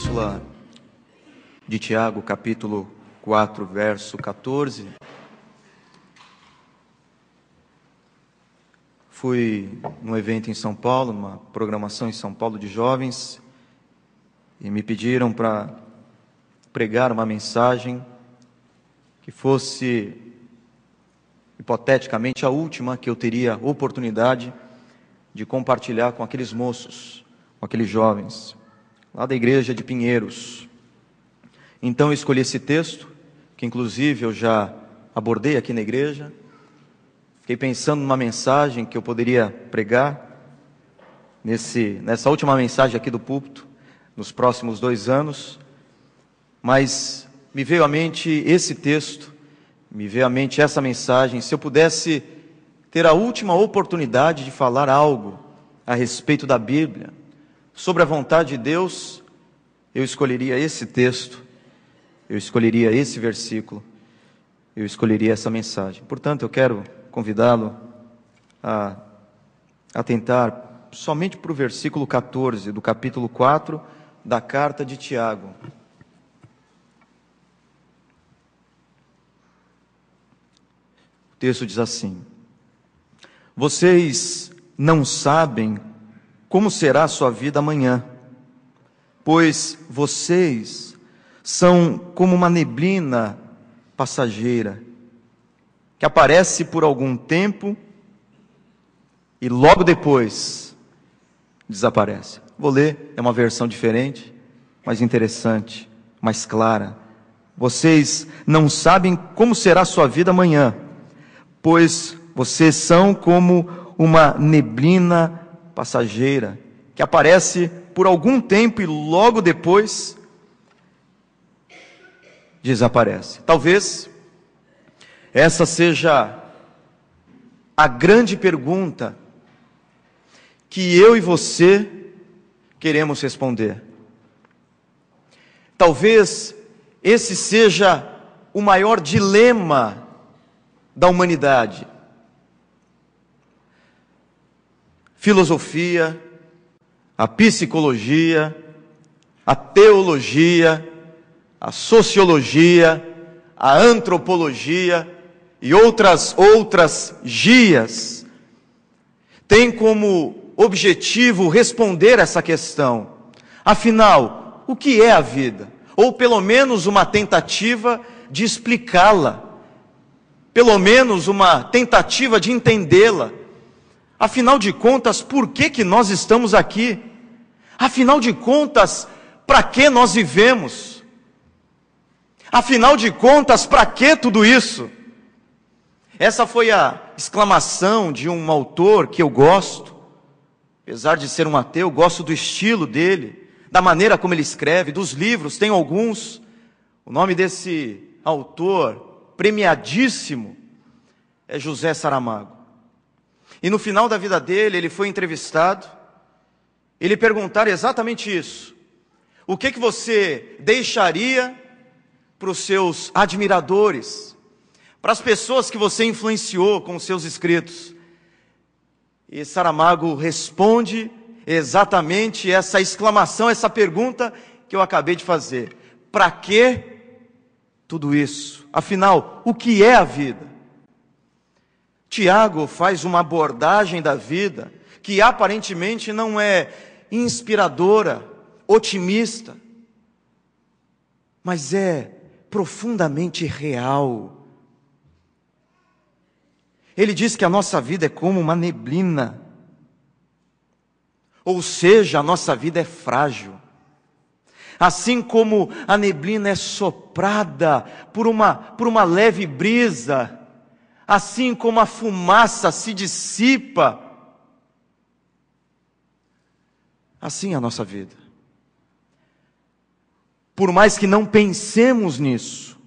epístola de Tiago, capítulo 4, verso 14. Fui num evento em São Paulo, numa programação em São Paulo de jovens, e me pediram para pregar uma mensagem que fosse, hipoteticamente, a última que eu teria oportunidade de compartilhar com aqueles moços, com aqueles jovens, lá da igreja de Pinheiros. Então eu escolhi esse texto, que inclusive eu já abordei aqui na igreja. Fiquei pensando numa mensagem que eu poderia pregar nessa última mensagem aqui do púlpito, nos próximos 2 anos, mas me veio à mente esse texto, me veio à mente essa mensagem. Se eu pudesse ter a última oportunidade de falar algo a respeito da Bíblia, sobre a vontade de Deus, eu escolheria esse texto, eu escolheria esse versículo, eu escolheria essa mensagem. Portanto, eu quero convidá-lo a atentar somente para o versículo 14 do capítulo 4 da carta de Tiago. O texto diz assim: vocês não sabem como será a sua vida amanhã, pois vocês são como uma neblina passageira, que aparece por algum tempo e logo depois desaparece. Vou ler, é uma versão diferente, mais interessante, mais clara. Vocês não sabem como será a sua vida amanhã, pois vocês são como uma neblina passageira, que aparece por algum tempo e logo depois desaparece. Talvez essa seja a grande pergunta que eu e você queremos responder. Talvez esse seja o maior dilema da humanidade. Filosofia, a psicologia, a teologia, a sociologia, a antropologia e outras gias têm como objetivo responder essa questão. Afinal, o que é a vida? Ou pelo menos uma tentativa de explicá-la, pelo menos uma tentativa de entendê-la. Afinal de contas, por que nós estamos aqui? Afinal de contas, para que nós vivemos? Afinal de contas, para que tudo isso? Essa foi a exclamação de um autor que eu gosto. Apesar de ser um ateu, gosto do estilo dele, da maneira como ele escreve, dos livros, tem alguns. O nome desse autor, premiadíssimo, é José Saramago. E no final da vida dele, ele foi entrevistado. Ele perguntaram exatamente isso: o que você deixaria para os seus admiradores, para as pessoas que você influenciou com os seus escritos? E Saramago responde exatamente essa exclamação, essa pergunta que eu acabei de fazer: para que tudo isso? Afinal, o que é a vida? Tiago faz uma abordagem da vida que aparentemente não é inspiradora, otimista, mas é profundamente real. Ele diz que a nossa vida é como uma neblina, ou seja, a nossa vida é frágil. Assim como a neblina é soprada por uma leve brisa, assim como a fumaça se dissipa, assim é a nossa vida. Por mais que não pensemos nisso,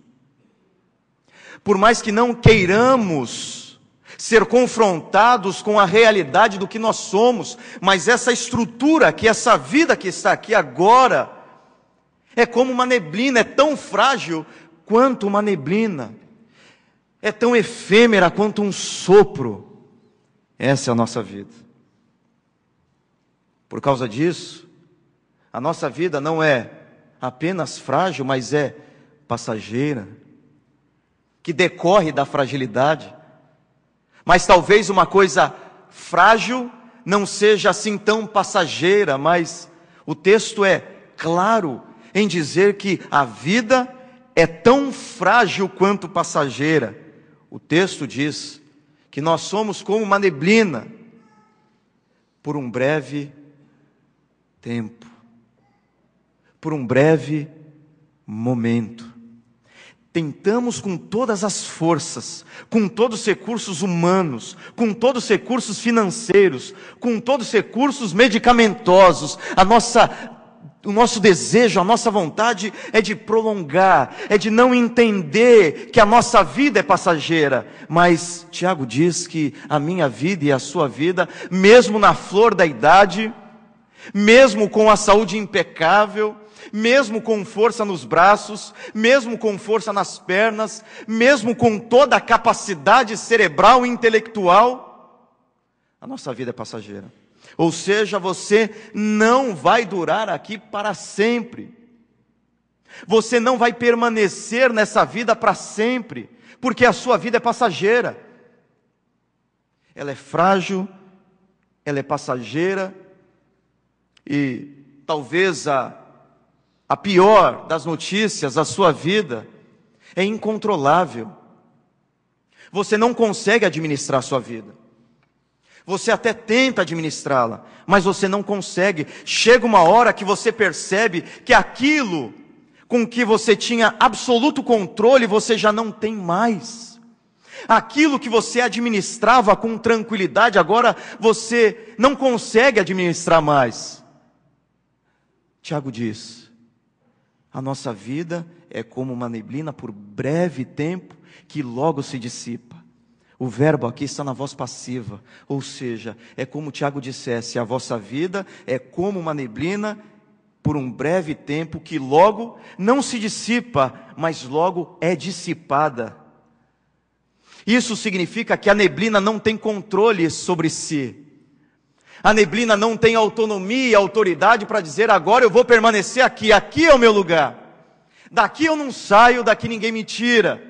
por mais que não queiramos ser confrontados com a realidade do que nós somos, mas essa estrutura aqui, essa vida que está aqui agora, é como uma neblina, é tão frágil quanto uma neblina, é tão efêmera quanto um sopro. Essa é a nossa vida. Por causa disso, a nossa vida não é apenas frágil, mas é passageira, que decorre da fragilidade. Mas talvez uma coisa frágil não seja assim tão passageira, mas o texto é claro em dizer que a vida é tão frágil quanto passageira. O texto diz que nós somos como uma neblina por um breve tempo, por um breve momento. Tentamos com todas as forças, com todos os recursos humanos, com todos os recursos financeiros, com todos os recursos medicamentosos, o nosso desejo, a nossa vontade é de prolongar, é de não entender que a nossa vida é passageira. Mas Tiago diz que a minha vida e a sua vida, mesmo na flor da idade, mesmo com a saúde impecável, mesmo com força nos braços, mesmo com força nas pernas, mesmo com toda a capacidade cerebral e intelectual, a nossa vida é passageira. Ou seja, você não vai durar aqui para sempre. Você não vai permanecer nessa vida para sempre, porque a sua vida é passageira. Ela é frágil, ela é passageira, e talvez a pior das notícias, a sua vida é incontrolável. Você não consegue administrar a sua vida. Você até tenta administrá-la, mas você não consegue. Chega uma hora que você percebe que aquilo com que você tinha absoluto controle, você já não tem mais. Aquilo que você administrava com tranquilidade, agora você não consegue administrar mais. Tiago diz: a nossa vida é como uma neblina por breve tempo, que logo se dissipa. O verbo aqui está na voz passiva, ou seja, é como Tiago dissesse: a vossa vida é como uma neblina por um breve tempo, que logo não se dissipa, mas logo é dissipada. Isso significa que a neblina não tem controle sobre si. A neblina não tem autonomia e autoridade para dizer: agora eu vou permanecer aqui, aqui é o meu lugar. Daqui eu não saio, daqui ninguém me tira.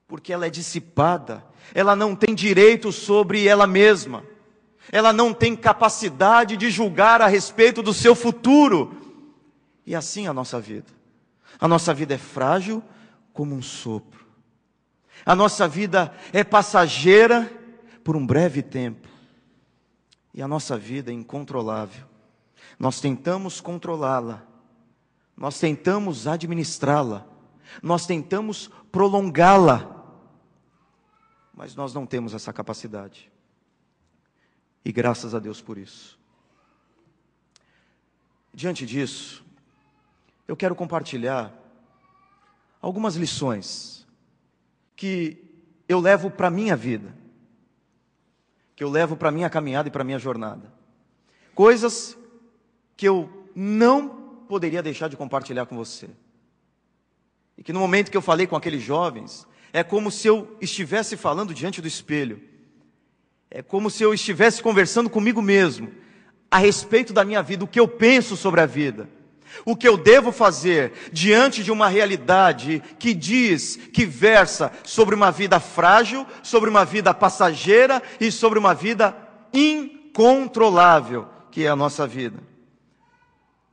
Porque ela é dissipada, ela não tem direito sobre ela mesma, ela não tem capacidade de julgar a respeito do seu futuro. E assim a nossa vida é frágil como um sopro, a nossa vida é passageira por um breve tempo, e a nossa vida é incontrolável. Nós tentamos controlá-la, nós tentamos administrá-la, nós tentamos prolongá-la, mas nós não temos essa capacidade. E graças a Deus por isso. Diante disso, eu quero compartilhar algumas lições que eu levo para a minha vida, que eu levo para a minha caminhada e para a minha jornada. Coisas que eu não poderia deixar de compartilhar com você. E que no momento que eu falei com aqueles jovens, é como se eu estivesse falando diante do espelho. É como se eu estivesse conversando comigo mesmo, a respeito da minha vida, o que eu penso sobre a vida. O que eu devo fazer diante de uma realidade que diz, que versa sobre uma vida frágil, sobre uma vida passageira e sobre uma vida incontrolável, que é a nossa vida.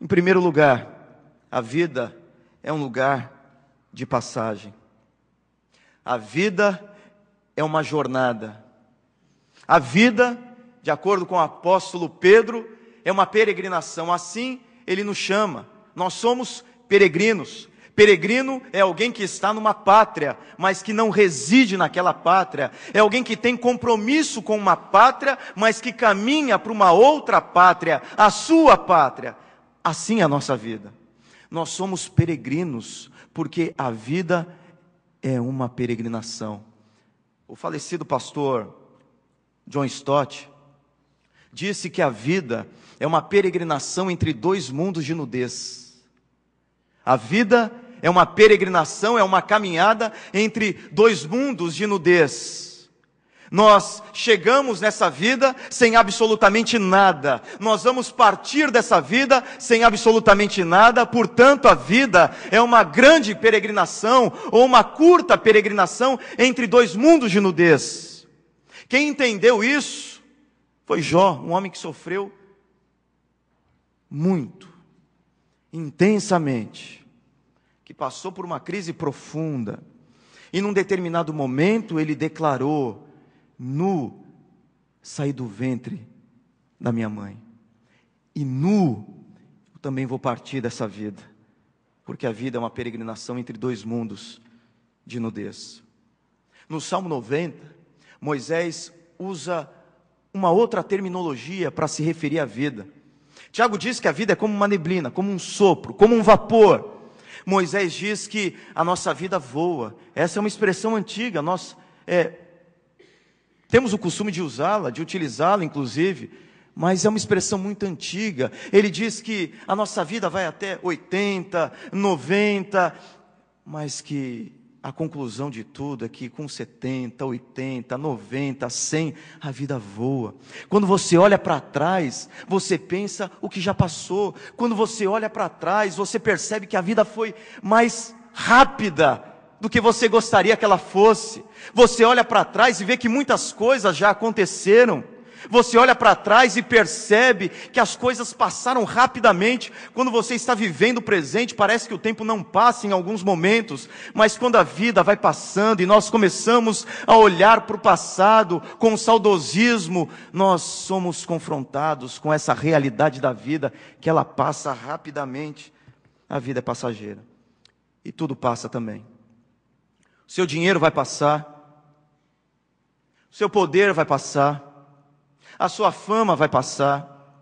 Em primeiro lugar, a vida é um lugar de passagem. A vida é uma jornada. A vida, de acordo com o apóstolo Pedro, é uma peregrinação. Assim ele nos chama. Nós somos peregrinos. Peregrino é alguém que está numa pátria, mas que não reside naquela pátria. É alguém que tem compromisso com uma pátria, mas que caminha para uma outra pátria, a sua pátria. Assim é a nossa vida. Nós somos peregrinos, porque a vida é uma peregrinação. O falecido pastor John Stott disse que a vida é uma peregrinação entre dois mundos de nudez. A vida é uma peregrinação, é uma caminhada entre dois mundos de nudez. Nós chegamos nessa vida sem absolutamente nada. Nós vamos partir dessa vida sem absolutamente nada. Portanto, a vida é uma grande peregrinação ou uma curta peregrinação entre dois mundos de nudez. Quem entendeu isso foi Jó, um homem que sofreu muito, intensamente, que passou por uma crise profunda. E num determinado momento ele declarou: nu saí do ventre da minha mãe, e nu eu também vou partir dessa vida, porque a vida é uma peregrinação entre dois mundos de nudez. No Salmo 90, Moisés usa uma outra terminologia para se referir à vida. Tiago diz que a vida é como uma neblina, como um sopro, como um vapor. Moisés diz que a nossa vida voa. Essa é uma expressão antiga, nós temos o costume de usá-la, de utilizá-la inclusive, mas é uma expressão muito antiga. Ele diz que a nossa vida vai até 80, 90, mas que a conclusão de tudo é que com 70, 80, 90, 100, a vida voa. Quando você olha para trás, você pensa o que já passou. Quando você olha para trás, você percebe que a vida foi mais rápida do que você gostaria que ela fosse. Você olha para trás e vê que muitas coisas já aconteceram. Você olha para trás e percebe que as coisas passaram rapidamente. Quando você está vivendo o presente, parece que o tempo não passa em alguns momentos, mas quando a vida vai passando e nós começamos a olhar para o passado com saudosismo, nós somos confrontados com essa realidade da vida, que ela passa rapidamente. A vida é passageira e tudo passa também. O seu dinheiro vai passar, o seu poder vai passar, a sua fama vai passar,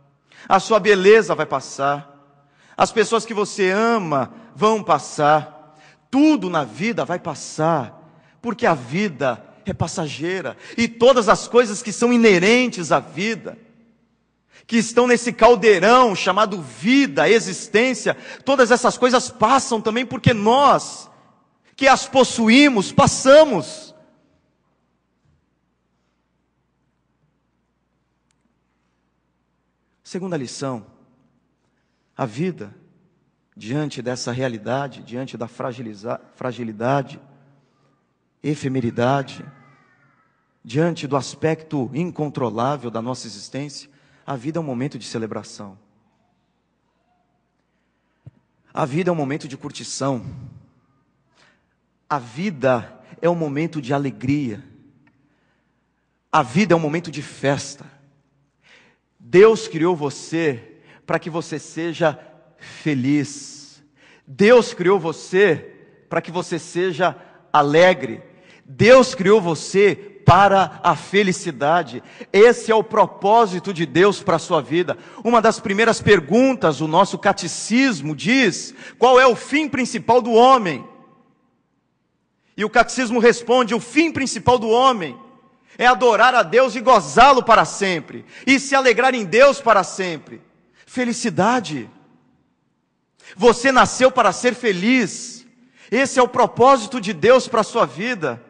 a sua beleza vai passar, as pessoas que você ama vão passar, tudo na vida vai passar, porque a vida é passageira, e todas as coisas que são inerentes à vida, que estão nesse caldeirão chamado vida, existência, todas essas coisas passam também, porque nós, que as possuímos, passamos. Segunda lição: a vida, diante dessa realidade, diante da fragilidade, efemeridade, diante do aspecto incontrolável da nossa existência, a vida é um momento de celebração. A vida é um momento de curtição. A vida é um momento de alegria. A vida é um momento de festa. Deus criou você para que você seja feliz. Deus criou você para que você seja alegre. Deus criou você para a felicidade. Esse é o propósito de Deus para a sua vida. Uma das primeiras perguntas do nosso catecismo diz: qual é o fim principal do homem? E o catecismo responde: o fim principal do homem é adorar a Deus e gozá-lo para sempre, e se alegrar em Deus para sempre. Felicidade. Você nasceu para ser feliz. Esse é o propósito de Deus para a sua vida.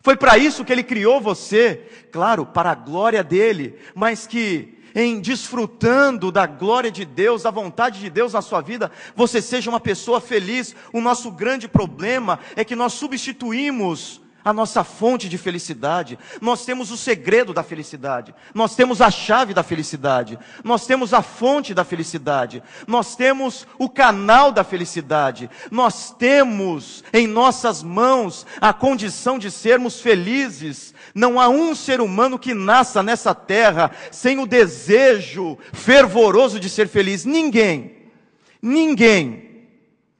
Foi para isso que Ele criou você, claro, para a glória dEle, mas que em desfrutando da glória de Deus, da vontade de Deus na sua vida, você seja uma pessoa feliz. O nosso grande problema é que nós substituímos a nossa fonte de felicidade. Nós temos o segredo da felicidade, nós temos a chave da felicidade, nós temos a fonte da felicidade, nós temos o canal da felicidade, nós temos em nossas mãos a condição de sermos felizes. Não há um ser humano que nasça nessa terra sem o desejo fervoroso de ser feliz. Ninguém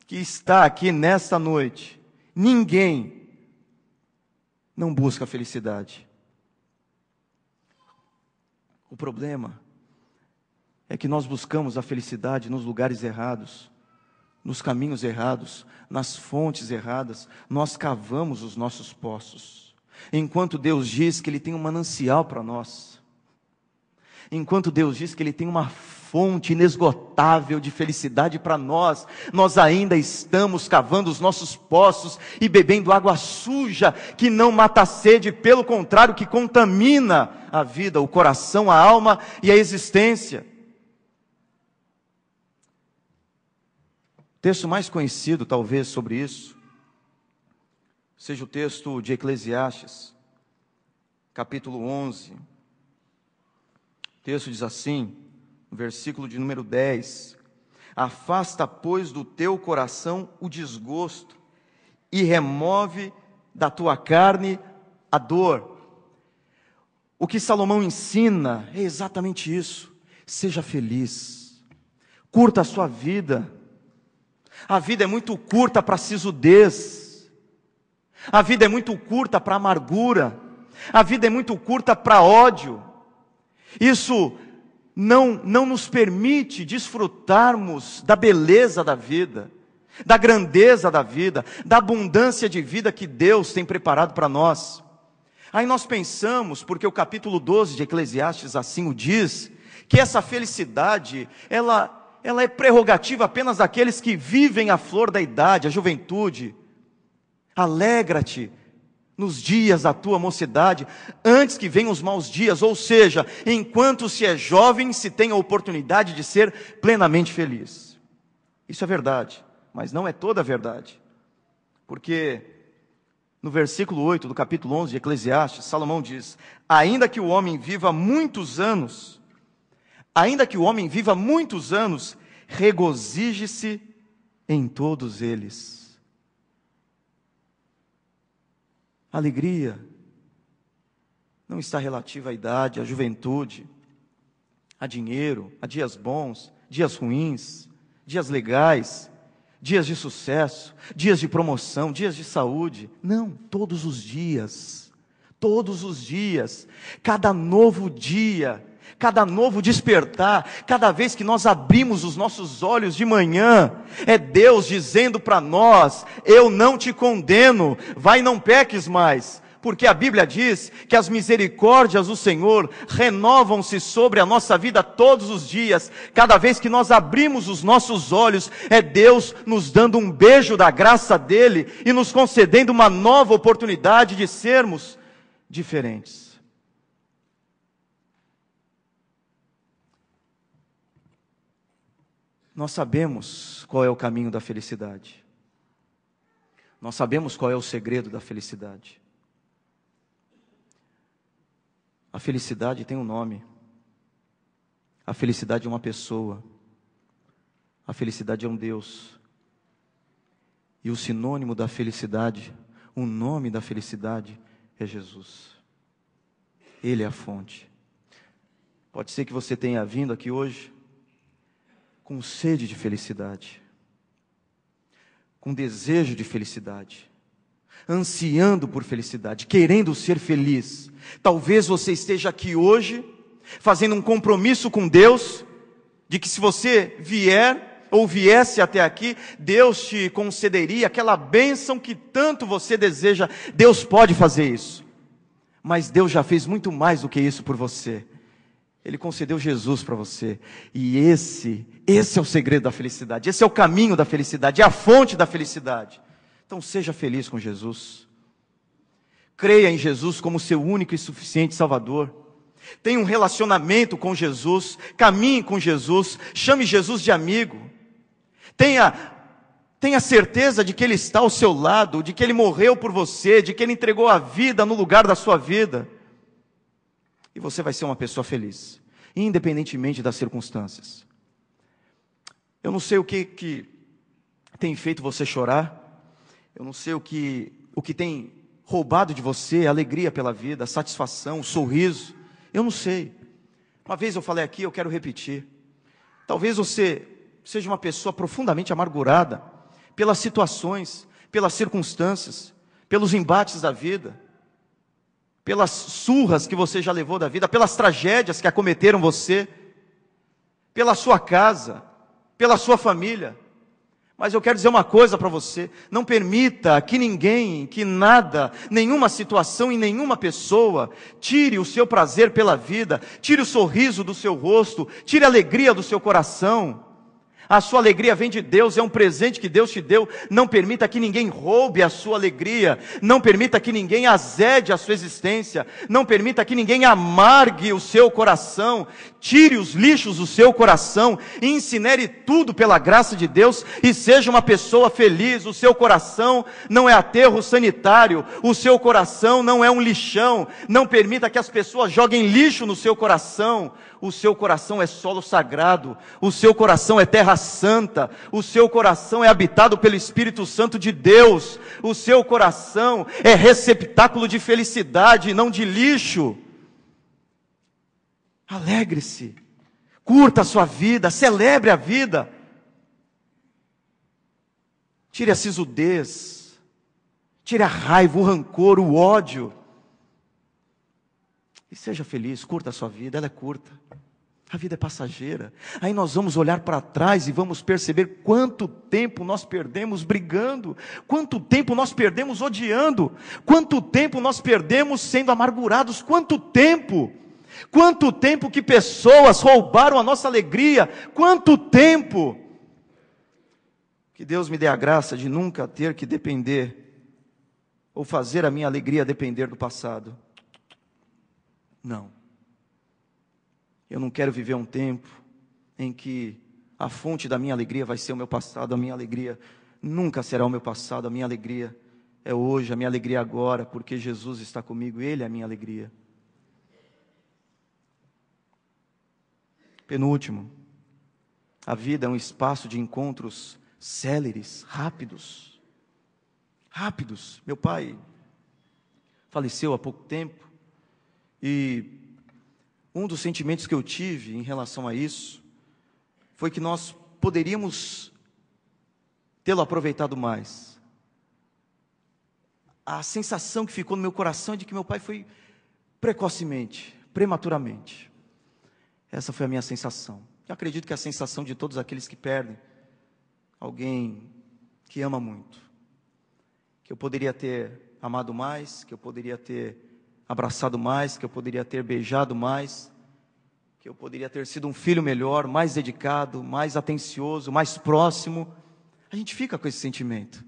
que está aqui nesta noite, ninguém não busca a felicidade. O problema é que nós buscamos a felicidade nos lugares errados, nos caminhos errados, nas fontes erradas. Nós cavamos os nossos poços, enquanto Deus diz que Ele tem um manancial para nós. enquanto Deus diz que Ele tem uma fonte inesgotável de felicidade para nós, nós ainda estamos cavando os nossos poços e bebendo água suja, que não mata a sede, pelo contrário, que contamina a vida, o coração, a alma e a existência. O texto mais conhecido, talvez, sobre isso, seja o texto de Eclesiastes, capítulo 11. O texto diz assim, no versículo de número 10: afasta, pois, do teu coração o desgosto, e remove da tua carne a dor. O que Salomão ensina é exatamente isso: seja feliz, curta a sua vida. A vida é muito curta para a sisudez, a vida é muito curta para a amargura, a vida é muito curta para ódio. Isso não nos permite desfrutarmos da beleza da vida, da grandeza da vida, da abundância de vida que Deus tem preparado para nós. Aí nós pensamos, porque o capítulo 12 de Eclesiastes assim o diz, que essa felicidade, ela é prerrogativa apenas daqueles que vivem a flor da idade, a juventude. Alegra-te nos dias da tua mocidade, antes que venham os maus dias, ou seja, enquanto se é jovem, se tem a oportunidade de ser plenamente feliz. Isso é verdade, mas não é toda a verdade, porque no versículo 8 do capítulo 11 de Eclesiastes, Salomão diz: ainda que o homem viva muitos anos, regozije-se em todos eles. A alegria não está relativa à idade, à juventude, a dinheiro, a dias bons, dias ruins, dias legais, dias de sucesso, dias de promoção, dias de saúde. Não, todos os dias, cada novo dia, cada novo despertar, cada vez que nós abrimos os nossos olhos de manhã, é Deus dizendo para nós: eu não te condeno, vai e não peques mais. Porque a Bíblia diz que as misericórdias do Senhor renovam-se sobre a nossa vida todos os dias. Cada vez que nós abrimos os nossos olhos, é Deus nos dando um beijo da graça dEle e nos concedendo uma nova oportunidade de sermos diferentes. Nós sabemos qual é o caminho da felicidade. Nós sabemos qual é o segredo da felicidade. A felicidade tem um nome. A felicidade é uma pessoa. A felicidade é um Deus. E o sinônimo da felicidade, o nome da felicidade é Jesus. Ele é a fonte. Pode ser que você tenha vindo aqui hoje com sede de felicidade, com desejo de felicidade, ansiando por felicidade, querendo ser feliz. Talvez você esteja aqui hoje fazendo um compromisso com Deus, de que se você vier ou viesse até aqui, Deus te concederia aquela bênção que tanto você deseja. Deus pode fazer isso, mas Deus já fez muito mais do que isso por você. Ele concedeu Jesus para você, e esse é o segredo da felicidade, esse é o caminho da felicidade, é a fonte da felicidade. Então seja feliz com Jesus, creia em Jesus como seu único e suficiente Salvador, tenha um relacionamento com Jesus, caminhe com Jesus, chame Jesus de amigo, tenha certeza de que Ele está ao seu lado, de que Ele morreu por você, de que Ele entregou a vida no lugar da sua vida. E você vai ser uma pessoa feliz, independentemente das circunstâncias. Eu não sei o que tem feito você chorar, eu não sei o que tem roubado de você a alegria pela vida, a satisfação, o sorriso, eu não sei. Uma vez eu falei aqui, eu quero repetir. Talvez você seja uma pessoa profundamente amargurada pelas situações, pelas circunstâncias, pelos embates da vida, pelas surras que você já levou da vida, pelas tragédias que acometeram você, pela sua casa, pela sua família. Mas eu quero dizer uma coisa para você: não permita que ninguém, que nada, nenhuma situação e nenhuma pessoa tire o seu prazer pela vida, tire o sorriso do seu rosto, tire a alegria do seu coração. A sua alegria vem de Deus, é um presente que Deus te deu. Não permita que ninguém roube a sua alegria. Não permita que ninguém azede a sua existência. Não permita que ninguém amargue o seu coração. Tire os lixos do seu coração e incinere tudo pela graça de Deus e seja uma pessoa feliz. O seu coração não é aterro sanitário. O seu coração não é um lixão. Não permita que as pessoas joguem lixo no seu coração. O seu coração é solo sagrado, o seu coração é terra santa, o seu coração é habitado pelo Espírito Santo de Deus, o seu coração é receptáculo de felicidade, não de lixo. Alegre-se, curta a sua vida, celebre a vida. Tire a sisudez, tire a raiva, o rancor, o ódio. E seja feliz, curta a sua vida, ela é curta. A vida é passageira. Aí nós vamos olhar para trás e vamos perceber quanto tempo nós perdemos brigando, quanto tempo nós perdemos odiando, quanto tempo nós perdemos sendo amargurados, quanto tempo que pessoas roubaram a nossa alegria, quanto tempo. Que Deus me dê a graça de nunca ter que depender, ou fazer a minha alegria depender do passado. Não. Eu não quero viver um tempo em que a fonte da minha alegria vai ser o meu passado. A minha alegria nunca será o meu passado. A minha alegria é hoje, a minha alegria é agora, porque Jesus está comigo, Ele é a minha alegria. Penúltimo, a vida é um espaço de encontros céleres, rápidos. Rápidos. Meu pai faleceu há pouco tempo e um dos sentimentos que eu tive em relação a isso foi que nós poderíamos tê-lo aproveitado mais. A sensação que ficou no meu coração é de que meu pai foi precocemente, prematuramente. Essa foi a minha sensação. Eu acredito que é a sensação de todos aqueles que perdem alguém que ama muito. Que eu poderia ter amado mais, que eu poderia ter abraçado mais, que eu poderia ter beijado mais, que eu poderia ter sido um filho melhor, mais dedicado, mais atencioso, mais próximo. A gente fica com esse sentimento.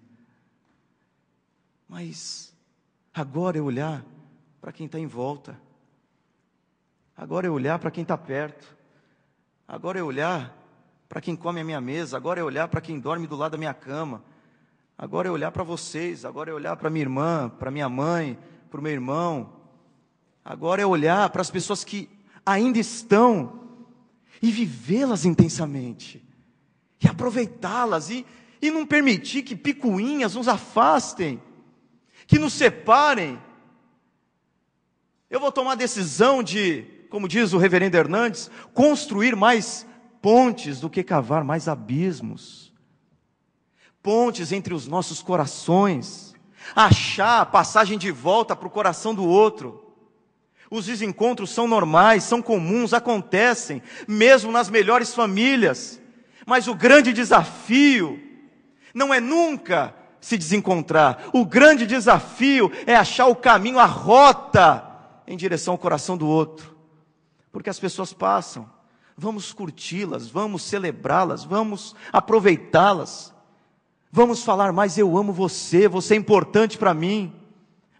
Mas agora é olhar para quem está em volta. Agora é olhar para quem está perto. Agora é olhar para quem come a minha mesa. Agora é olhar para quem dorme do lado da minha cama. Agora é olhar para vocês. Agora é olhar para minha irmã, para minha mãe, para o meu irmão. Agora é olhar para as pessoas que ainda estão e vivê-las intensamente, e aproveitá-las, e não permitir que picuinhas nos afastem, que nos separem. Eu vou tomar a decisão de, como diz o reverendo Hernandes, construir mais pontes do que cavar mais abismos. Pontes entre os nossos corações, achar a passagem de volta para o coração do outro. Os desencontros são normais, são comuns, acontecem, mesmo nas melhores famílias. Mas o grande desafio não é nunca se desencontrar. O grande desafio é achar o caminho, a rota em direção ao coração do outro. Porque as pessoas passam, vamos curti-las, vamos celebrá-las, vamos aproveitá-las. Vamos falar mais, eu amo você, você é importante para mim.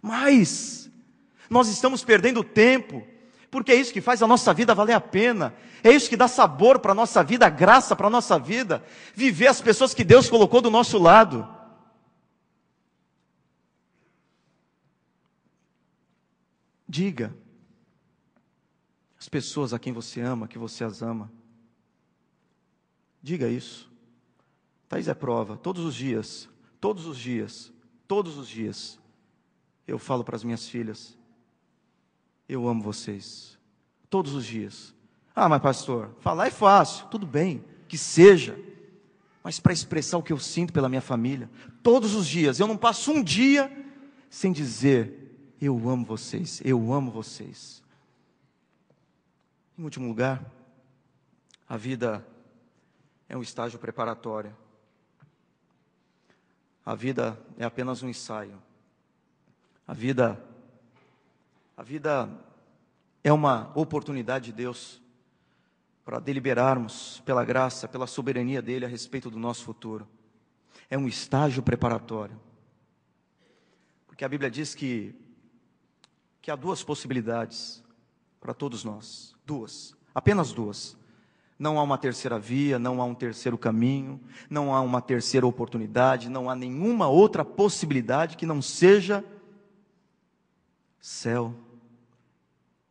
Mas nós estamos perdendo tempo, porque é isso que faz a nossa vida valer a pena, é isso que dá sabor para a nossa vida, graça para a nossa vida, viver as pessoas que Deus colocou do nosso lado. Diga às pessoas a quem você ama, que você as ama. Diga isso. Thaís é prova, todos os dias, eu falo para as minhas filhas, eu amo vocês, todos os dias. Ah, mas pastor, falar é fácil, tudo bem, que seja, mas para expressar o que eu sinto pela minha família, todos os dias, eu não passo um dia sem dizer, eu amo vocês, eu amo vocês. Em último lugar, a vida é um estágio preparatório. A vida é apenas um ensaio. A vida é uma oportunidade de Deus para deliberarmos pela graça, pela soberania dele a respeito do nosso futuro. É um estágio preparatório. Porque a Bíblia diz que há duas possibilidades para todos nós. Duas, apenas duas. Não há uma terceira via, não há um terceiro caminho, não há uma terceira oportunidade, não há nenhuma outra possibilidade que não seja céu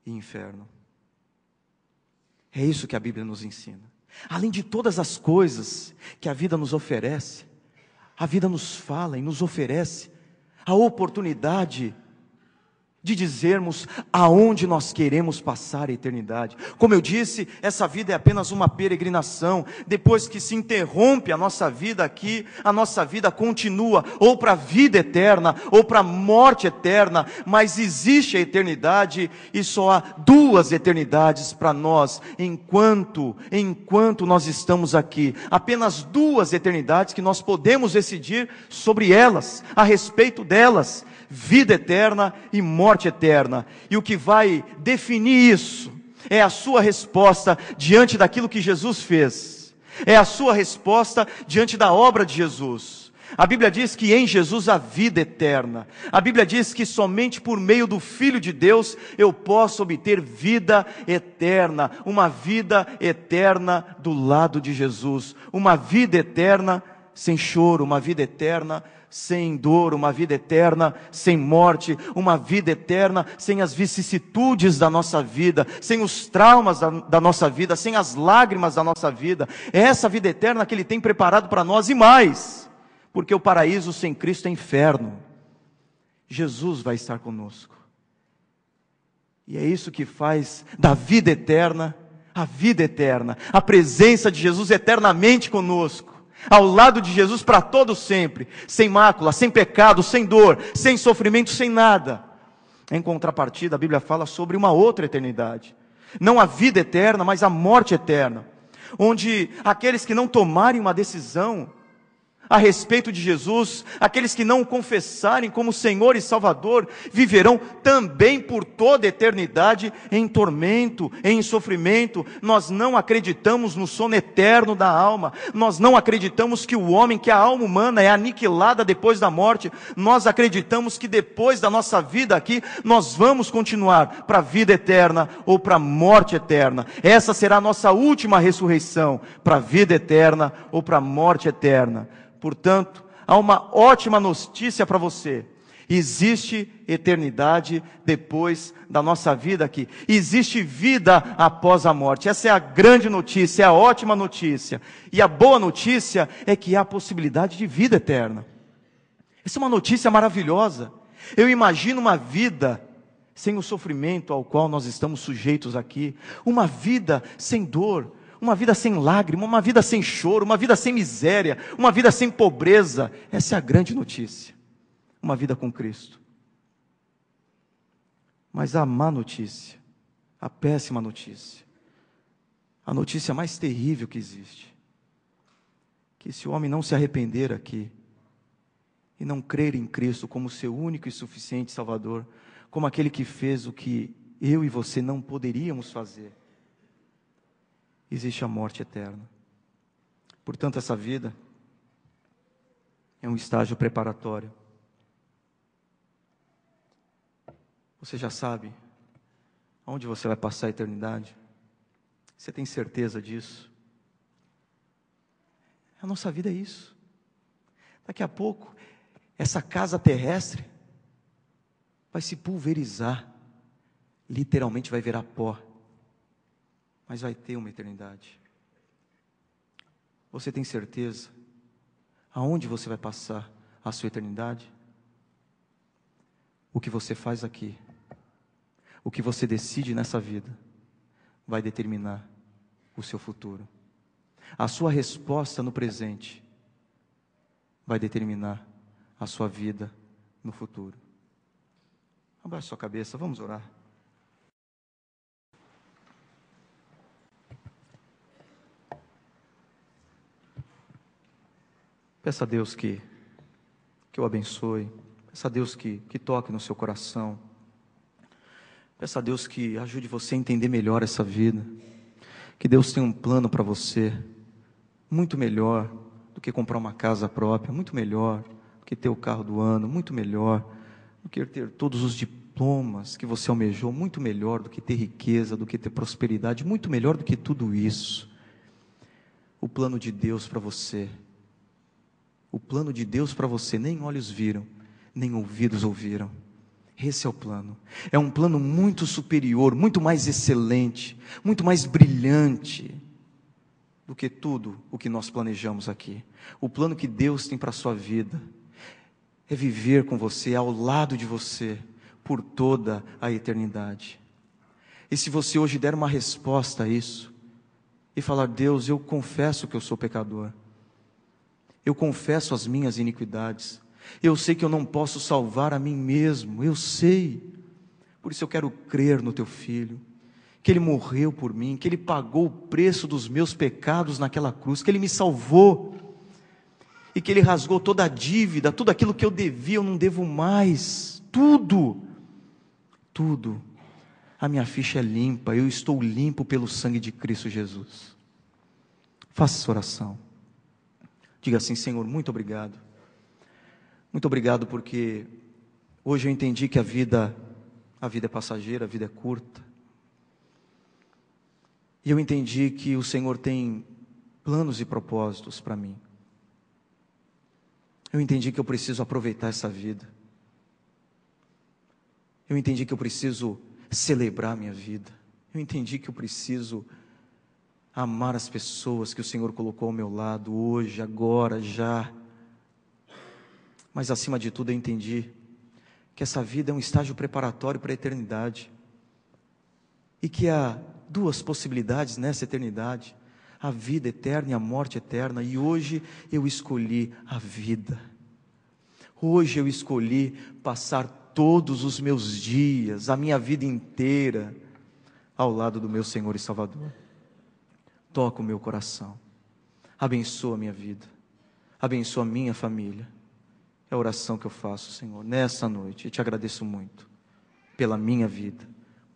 e inferno. É isso que a Bíblia nos ensina. Além de todas as coisas que a vida nos oferece, a vida nos fala e nos oferece a oportunidade de dizermos aonde nós queremos passar a eternidade. Como eu disse, essa vida é apenas uma peregrinação. Depois que se interrompe a nossa vida aqui, a nossa vida continua ou para a vida eterna, ou para a morte eterna. Mas existe a eternidade e só há duas eternidades para nós, enquanto nós estamos aqui. Apenas duas eternidades que nós podemos decidir sobre elas, a respeito delas. Vida eterna e morte eterna. E o que vai definir isso é a sua resposta diante daquilo que Jesus fez. É a sua resposta diante da obra de Jesus. A Bíblia diz que em Jesus há vida eterna. A Bíblia diz que somente por meio do Filho de Deus eu posso obter vida eterna. Uma vida eterna do lado de Jesus. Uma vida eterna sem choro, uma vida eterna sem dor, uma vida eterna sem morte, uma vida eterna sem as vicissitudes da nossa vida, sem os traumas da nossa vida, sem as lágrimas da nossa vida. É essa vida eterna que Ele tem preparado para nós e mais, porque o paraíso sem Cristo é inferno. Jesus vai estar conosco. E é isso que faz da vida eterna, a vida eterna, a presença de Jesus eternamente conosco. Ao lado de Jesus para todo sempre, sem mácula, sem pecado, sem dor, sem sofrimento, sem nada. Em contrapartida, a Bíblia fala sobre uma outra eternidade. Não a vida eterna, mas a morte eterna. Onde aqueles que não tomarem uma decisão a respeito de Jesus, aqueles que não o confessarem como Senhor e Salvador, viverão também por toda a eternidade em tormento, em sofrimento. Nós não acreditamos no sono eterno da alma, nós não acreditamos que a alma humana é aniquilada depois da morte. Nós acreditamos que depois da nossa vida aqui, nós vamos continuar para a vida eterna ou para a morte eterna. Essa será a nossa última ressurreição, para a vida eterna ou para a morte eterna. Portanto, há uma ótima notícia para você. Existe eternidade depois da nossa vida aqui. Existe vida após a morte. Essa é a grande notícia, é a ótima notícia. E a boa notícia é que há a possibilidade de vida eterna. Essa é uma notícia maravilhosa. Eu imagino uma vida sem o sofrimento ao qual nós estamos sujeitos aqui. Uma vida sem dor. Uma vida sem lágrima, uma vida sem choro, uma vida sem miséria, uma vida sem pobreza. Essa é a grande notícia. Uma vida com Cristo. Mas a má notícia, a péssima notícia, a notícia mais terrível que existe, que se o homem não se arrepender aqui, e não crer em Cristo como seu único e suficiente Salvador, como aquele que fez o que eu e você não poderíamos fazer, existe a morte eterna. Portanto, essa vida é um estágio preparatório. Você já sabe aonde você vai passar a eternidade? Você tem certeza disso? A nossa vida é isso. Daqui a pouco, essa casa terrestre vai se pulverizar, literalmente vai virar pó. Mas vai ter uma eternidade. Você tem certeza aonde você vai passar a sua eternidade? O que você faz aqui, o que você decide nessa vida, vai determinar o seu futuro. A sua resposta no presente vai determinar a sua vida no futuro. Abaixe sua cabeça, vamos orar. Peça a Deus que que o abençoe. Peça a Deus que toque no seu coração. Peça a Deus que ajude você a entender melhor essa vida. Que Deus tem um plano para você, muito melhor do que comprar uma casa própria, muito melhor do que ter o carro do ano, muito melhor do que ter todos os diplomas que você almejou, muito melhor do que ter riqueza, do que ter prosperidade, muito melhor do que tudo isso. O plano de Deus para você, o plano de Deus para você, nem olhos viram, nem ouvidos ouviram. Esse é o plano. É um plano muito superior, muito mais excelente, muito mais brilhante do que tudo o que nós planejamos aqui. O plano que Deus tem para a sua vida é viver com você, ao lado de você, por toda a eternidade. E se você hoje der uma resposta a isso, e falar: Deus, eu confesso que eu sou pecador, eu confesso as minhas iniquidades, eu sei que eu não posso salvar a mim mesmo, eu sei, por isso eu quero crer no Teu Filho, que Ele morreu por mim, que Ele pagou o preço dos meus pecados naquela cruz, que Ele me salvou, e que Ele rasgou toda a dívida, tudo aquilo que eu devia, eu não devo mais, tudo, a minha ficha é limpa, eu estou limpo pelo sangue de Cristo Jesus. Faça essa oração, diga assim: Senhor, muito obrigado porque hoje eu entendi que a vida é passageira, a vida é curta, e eu entendi que o Senhor tem planos e propósitos para mim. Eu entendi que eu preciso aproveitar essa vida, eu entendi que eu preciso celebrar a minha vida, eu entendi que eu preciso amar as pessoas que o Senhor colocou ao meu lado, hoje, agora, já. Mas acima de tudo eu entendi que essa vida é um estágio preparatório para a eternidade, e que há duas possibilidades nessa eternidade: a vida eterna e a morte eterna. E hoje eu escolhi a vida. Hoje eu escolhi passar todos os meus dias, a minha vida inteira, ao lado do meu Senhor e Salvador. Toca o meu coração, abençoa a minha vida, abençoa a minha família. É a oração que eu faço, Senhor, nessa noite. Eu te agradeço muito pela minha vida,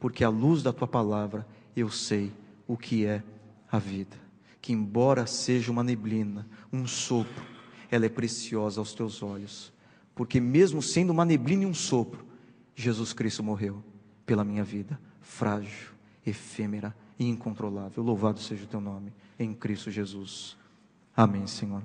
porque à luz da Tua palavra eu sei o que é a vida, que embora seja uma neblina, um sopro, ela é preciosa aos Teus olhos, porque mesmo sendo uma neblina e um sopro, Jesus Cristo morreu pela minha vida, frágil, efêmera e incontrolável. Louvado seja o Teu nome, em Cristo Jesus. Amém, Senhor.